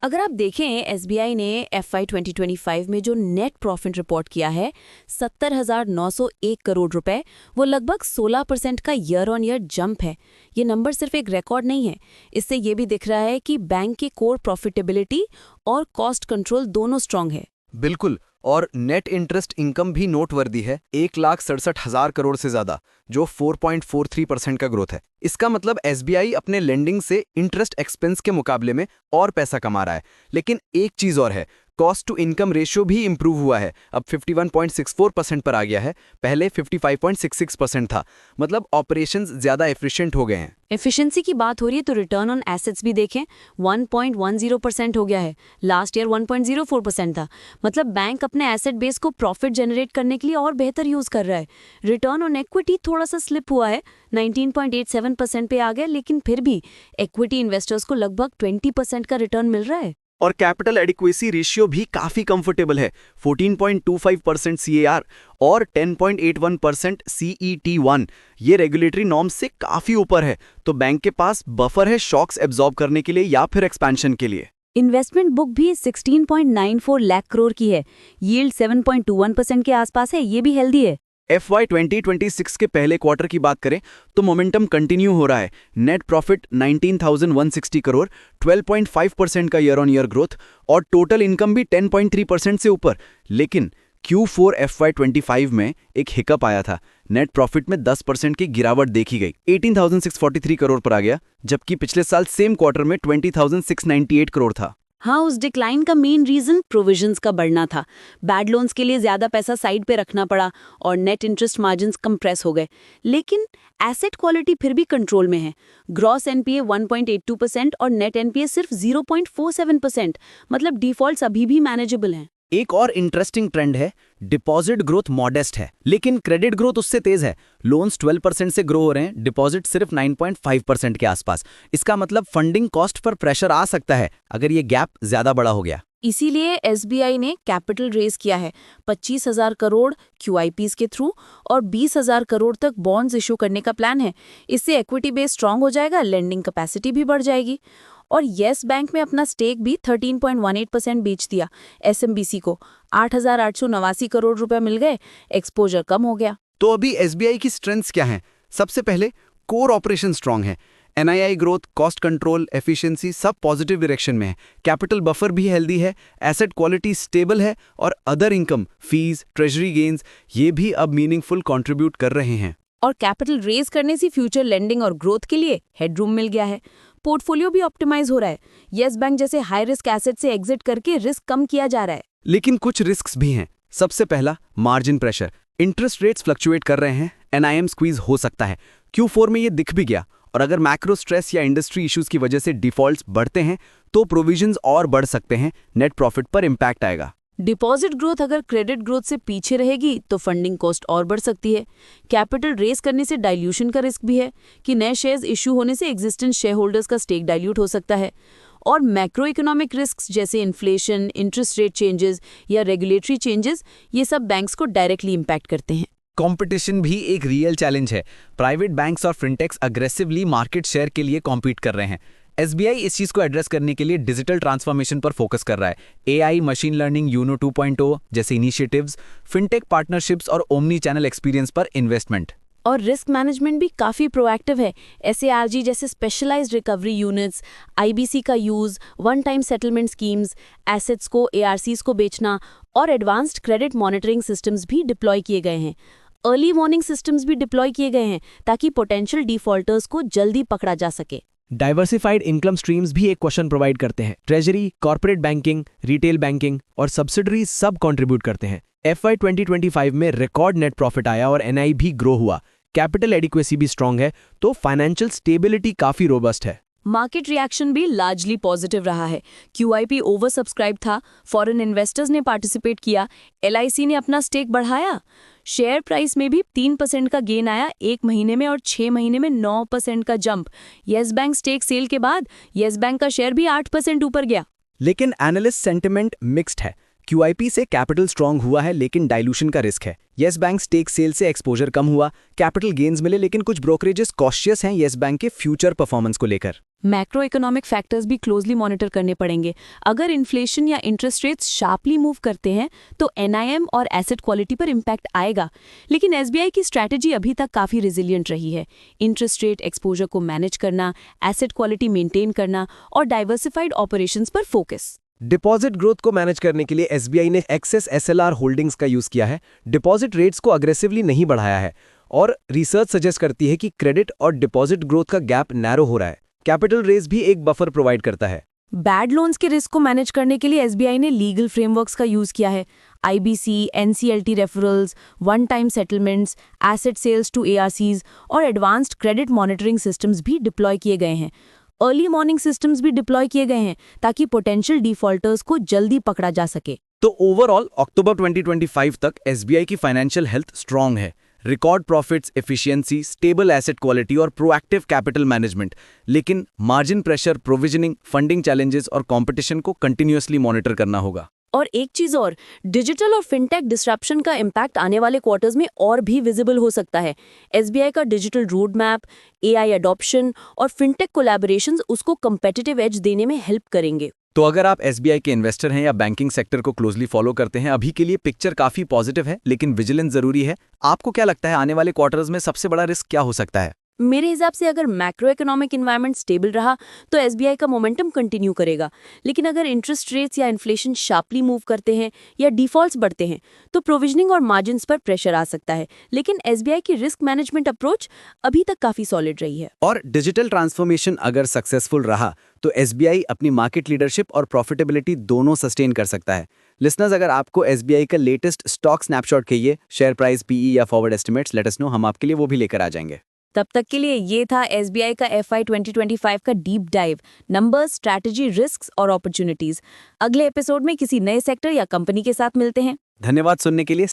अगर आप देखें एसबीआई ने एफआई 2025 में जो नेट प्रॉफिट रिपोर्ट किया है 70,901 करोड़ रुपए, वो लगभग 16% का ईयर ऑन ईयर जंप है। ये नंबर सिर्फ एक रिकॉर्ड नहीं है, इससे ये भी दिख रहा है कि बैंक की कोर प्रॉफिटेबिलिटी और कॉस्ट कंट्रोल दोनों स्ट्रांग है। बिल्कुल, और नेट इंटरेस्ट इनकम भी नोटवर्दी है, 1,67,000 करोड़ से ज्यादा, जो 4.43% का ग्रोथ है। इसका मतलब एसबीआई अपने लेंडिंग से इंटरेस्ट एक्सपेंस के मुकाबले में और पैसा कमा रहा है। लेकिन एक चीज और है, कॉस्ट टू इनकम रेशियो भी इंप्रूव हुआ है, अब 51.64% पर आ गया है, पहले 55.66% था। मतलब ऑपरेशंस ज्यादा एफिशिएंट हो गए हैं। एफिशिएंसी की बात हो रही है तो रिटर्न ऑन एसेट्स भी देखें, 1.10% हो गया है। लास्ट ईयर 1.04% था। मतलब बैंक अपने एसेट बेस को प्रॉफिट जनरेट करने के लिए और बेहतर यूज कर रहा है। रिटर्न ऑन इक्विटी थोड़ा सा स्लिप हुआ है, 19.87% पे आ गया, लेकिन फिर भी इक्विटी इन्वेस्टर्स को लगभग 20% का रिटर्न मिल रहा है। और कैपिटल एडिक्वेसी रेशियो भी काफी कंफर्टेबल है, 14.25% सीएआर और 10.81% CET1। ये रेगुलेटरी नॉर्म्स से काफी ऊपर है, तो बैंक के पास बफर है शॉक्स एब्जॉर्ब करने के लिए या फिर एक्सपेंशन के लिए। इन्वेस्टमेंट बुक भी 16.94 लाख करोड़ की है, यील्ड 7.21% के आसपास है, ये भी हेल्दी है। FY 2026 के पहले क्वार्टर की बात करें तो मोमेंटम कंटिन्यू हो रहा है। नेट प्रॉफिट 19,160 करोड़, 12.5% का ईयर ऑन ईयर ग्रोथ, और टोटल इनकम भी 10.3% से ऊपर। लेकिन Q4 FY 25 में एक हिकअप आया था, नेट प्रॉफिट में 10% की गिरावट देखी गई, 18,643 करोड़ पर आ गया, जबकि पिछले साल सेम क्वार्टर में 20,698 करोड़ था। हाँ, उस डिक्लाइन का मेन रीजन प्रोविजंस का बढ़ना था। बैड लोन्स के लिए ज्यादा पैसा साइड पे रखना पड़ा और नेट इंटरेस्ट मार्जिन्स कंप्रेस हो गए। लेकिन एसेट क्वालिटी फिर भी कंट्रोल में है। ग्रॉस एनपीए 1.82% और नेट एनपीए सिर्फ 0.47%। मतलब डिफॉल्ट्स अभी भी मैनेजेबल हैं। एक और इंटरेस्टिंग ट्रेंड है, डिपॉजिट ग्रोथ मॉडेस्ट है, लेकिन क्रेडिट ग्रोथ उससे तेज है। लोन्स 12% से ग्रो हो रहे हैं, डिपॉजिट सिर्फ 9.5% के आसपास। इसका मतलब फंडिंग कॉस्ट पर प्रेशर आ सकता है अगर ये गैप ज्यादा बड़ा हो गया। इसीलिए एसबीआई ने कैपिटल रेज किया है, 25,000 करोड़ QIPs के थ्रू और 20,000 करोड़ तक बॉन्ड्स इशू करने का प्लान है। इससे इक्विटी बेस स्ट्रांग हो जाएगा, लेंडिंग कैपेसिटी भी बढ़ जाएगी। और येस बैंक में अपना स्टेक भी 13.18% बेच दिया। एसएमबीसी को 8,889 करोड़ रुपए मिल गए, एक्सपोजर कम हो गया। तो अभी एसबीआई की स्ट्रेंथ्स क्या हैं? सबसे पहले कोर ऑपरेशन स्ट्रांग है, NII growth, cost control, efficiency सब पॉजिटिव डायरेक्शन में है। कैपिटल बफर भी हेल्दी है, एसेट क्वालिटी स्टेबल है, और other income, fees, treasury gains, ये भी अब मीनिंगफुल कंट्रीब्यूट कर रहे हैं। और कैपिटल रेज करने से फ्यूचर लेंडिंग और ग्रोथ के लिए हेडरूम मिल गया है। पोर्टफोलियो भी ऑप्टिमाइज हो रहा है। येस बैंक जैसे हाई रिस्क एसेट से एग्जिट करके रिस्क कम किया जा रहा है। लेकिन कुछ रिस्क्स भी हैं। सबसे पहला, margin pressure. Interest rates fluctuate कर रहे हैं, NIM स्क्वीज हो सकता है। Q4 में ये दिख भी गया। और अगर मैक्रो स्ट्रेस या इंडस्ट्री इश्यूज की वजह से डिफॉल्ट्स बढ़ते हैं तो प्रोविजंस और बढ़ सकते हैं, नेट प्रॉफिट पर इम्पैक्ट आएगा। डिपॉजिट ग्रोथ अगर क्रेडिट ग्रोथ से पीछे रहेगी तो फंडिंग कॉस्ट और बढ़ सकती है। कैपिटल रेस करने से डाइल्यूशन का रिस्क भी है कि नए शेयर्स इशू होने से एग्जिस्टेंट शेयर होल्डर्स का स्टेक डाइल्यूट हो सकता है। और मैक्रो इकोनॉमिक रिस्क जैसे इन्फ्लेशन, इंटरेस्ट रेट चेंजेस या रेगुलेटरी चेंजेस, ये सब बैंक्स को डायरेक्टली इम्पैक्ट करते हैं। कंपटीशन भी एक रियल चैलेंज है। प्राइवेट बैंक्स और फिनटेक्स अग्रेसिवली मार्केट शेयर के लिए कॉम्पीट कर रहे हैं। एसबीआई इस चीज को एड्रेस करने के लिए डिजिटल ट्रांसफॉर्मेशन पर फोकस कर रहा है। AI, मशीन लर्निंग, यूनो 2.0 जैसे इनिशिएटिव्स, फिनटेक पार्टनरशिप्स और ओमनी चैनल एक्सपीरियंस पर इन्वेस्टमेंट। और रिस्क मैनेजमेंट भी काफ़ी प्रोएक्टिव है। SARG जैसे स्पेशलाइज्ड रिकवरी यूनिट्स, IBC का use, one time settlement schemes, assets को ARCs को बेचना और एडवांस्ड क्रेडिट मॉनिटरिंग सिस्टम्स भी डिप्लॉय किए गए हैं। अर्ली वार्निंग सिस्टम्स भी डिप्लॉय किए गए हैं ताकि पोटेंशियल डिफॉल्टर्स को जल्दी पकड़ा जा सके। डाइवर्सिफाइड इनकम स्ट्रीम्स भी एक क्वेश्चन प्रोवाइड करते हैं। Treasury, corporate banking, retail banking और सब्सिडरी सब कंट्रीब्यूट करते हैं। FY 2025 में रिकॉर्ड नेट प्रॉफिट आया और NI भी ग्रो हुआ। कैपिटल एडिक्वेसी भी स्ट्रांग है, तो फाइनेंशियल स्टेबिलिटी काफी रोबस्ट है। मार्केट रिएक्शन भी लार्जली पॉजिटिव रहा है। QIP ओवर सब्सक्राइब था, फॉरेन इन्वेस्टर्स ने पार्टिसिपेट किया, LIC ने अपना स्टेक बढ़ाया। शेयर प्राइस में भी 3% का गेन आया एक महीने में और 6 महीने में 9% का jump. Yes Bank stake sale के बाद येस बैंक का शेयर भी 8% ऊपर गया। लेकिन एनालिस्ट सेंटिमेंट मिक्स्ड है। QIP से कैपिटल स्ट्रांग हुआ है लेकिन डाइल्यूशन का रिस्क है। येस बैंक स्टेक सेल से एक्सपोजर कम हुआ, कैपिटल गेन्स मिले लेकिन कुछ ब्रोकरेजेस कॉशियस हैं येस बैंक के फ्यूचर परफॉर्मेंस को लेकर। मैक्रो इकोनॉमिक फैक्टर्स भी क्लोजली मॉनिटर करने पड़ेंगे। अगर इन्फ्लेशन या इंटरेस्ट रेट्स शार्पली मूव करते हैं तो NIM और एसेट क्वालिटी पर इम्पैक्ट आएगा। लेकिन SBI की स्ट्रैटेजी अभी तक काफ़ी रिजिलियंट रही है। इंटरेस्ट रेट एक्सपोजर को मैनेज करना, एसेट क्वालिटी मेंटेन करना और डाइवर्सिफाइड ऑपरेशंस पर फोकस। डिपॉजिट ग्रोथ को मैनेज करने के लिए SBI ने एक्सेस SLR होल्डिंग्स का यूज किया है, डिपॉजिट रेट्स को अग्रेसिवली नहीं बढ़ाया है और रिसर्च सजेस्ट करती है कि क्रेडिट और डिपॉजिट ग्रोथ का गैप नैरो हो रहा है। कैपिटल रेज भी एक बफर प्रोवाइड करता है। बैड लोन्स के रिस्क को मैनेज करने के लिए SBI ने लीगल फ्रेमवर्क्स का यूज किया है। IBC, NCLT referrals, one time settlements, asset sales to ARCs और एडवांस्ड क्रेडिट मॉनिटरिंग सिस्टम्स भी डिप्लॉय किए गए हैं। अर्ली मॉर्निंग सिस्टम्स भी डिप्लॉय किए गए हैं ताकि पोटेंशियल डिफॉल्टर्स को जल्दी पकड़ा जा सके। तो ओवरऑल अक्टूबर 2025 तक SBI की फाइनेंशियल हेल्थ स्ट्रांग है। Record profits, efficiency, stable asset quality और प्रोएक्टिव कैपिटल मैनेजमेंट। लेकिन margin pressure, provisioning, funding challenges और कंपटीशन को कंटिन्यूअसली मॉनिटर करना होगा। और एक चीज और, डिजिटल और फिनटेक डिस्ट्रप्शन का इम्पैक्ट आने वाले क्वार्टर्स में और भी विजिबल हो सकता है। SBI का digital road map, AI adoption और फिनटेक कोलैबोरेशंस उसको कंपेटिटिव एज देने में हेल्प करेंगे। तो अगर आप SBI के इन्वेस्टर हैं या बैंकिंग सेक्टर को क्लोजली फॉलो करते हैं, अभी के लिए पिक्चर काफी पॉजिटिव है लेकिन विजिलेंस जरूरी है। आपको क्या लगता है आने वाले क्वार्टर्स में सबसे बड़ा रिस्क क्या हो सकता है? मेरे हिसाब से अगर मैक्रो इकोनॉमिक इन्वायरमेंट स्टेबल रहा तो SBI का मोमेंटम कंटिन्यू करेगा। लेकिन अगर इंटरेस्ट रेट्स या इन्फ्लेशन शार्पली मूव करते हैं या डिफॉल्ट्स बढ़ते हैं तो प्रोविजनिंग और मार्जिन्स पर प्रेशर आ सकता है। लेकिन SBI की रिस्क मैनेजमेंट अप्रोच अभी तक काफी सॉलिड रही है। और डिजिटल ट्रांसफॉर्मेशन अगर सक्सेसफुल रहा तो SBI अपनी मार्केट लीडरशिप और प्रॉफिटेबिलिटी दोनों सस्टेन कर सकता है। लिसनर्स, अगर आपको SBI का लेटेस्ट स्टॉक स्नैपशॉट चाहिए, शेयर प्राइस, PE या forward estimates, let us know, हम आपके लिए वो भी लेकर आ जाएंगे। तब तक के लिए ये था SBI का FI 2025 का deep dive, numbers, strategy, risks और अपॉर्चुनिटीज। अगले एपिसोड में किसी नए सेक्टर या कंपनी के साथ मिलते हैं। धन्यवाद सुनने के लिए।